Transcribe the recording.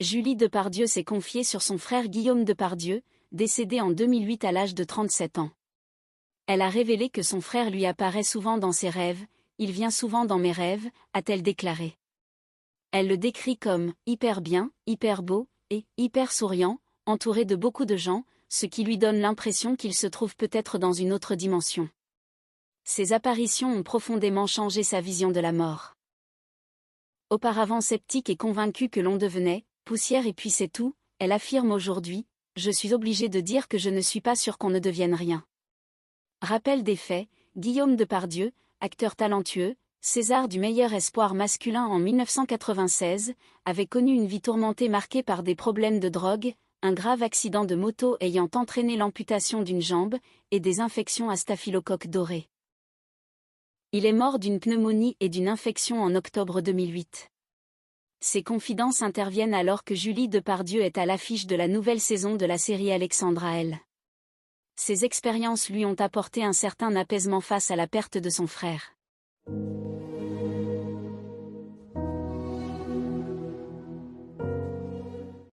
Julie Depardieu s'est confiée sur son frère Guillaume Depardieu, décédé en 2008 à l'âge de 37 ans. Elle a révélé que son frère lui apparaît souvent dans ses rêves, « Il vient souvent dans mes rêves », a-t-elle déclaré. Elle le décrit comme « hyper bien, hyper beau » et « hyper souriant », entouré de beaucoup de gens, ce qui lui donne l'impression qu'il se trouve peut-être dans une autre dimension. Ces apparitions ont profondément changé sa vision de la mort. Auparavant sceptique et convaincue que l'on devenait poussière et puis c'est tout, elle affirme aujourd'hui « Je suis obligée de dire que je ne suis pas sûre qu'on ne devienne rien ». Rappel des faits, Guillaume Depardieu, acteur talentueux, César du meilleur espoir masculin en 1996, avait connu une vie tourmentée marquée par des problèmes de drogue, un grave accident de moto ayant entraîné l'amputation d'une jambe, et des infections à staphylocoque doré. Il est mort d'une pneumonie et d'une infection en octobre 2008. Ces confidences interviennent alors que Julie Depardieu est à l'affiche de la nouvelle saison de la série Alexandra L. Ces expériences lui ont apporté un certain apaisement face à la perte de son frère.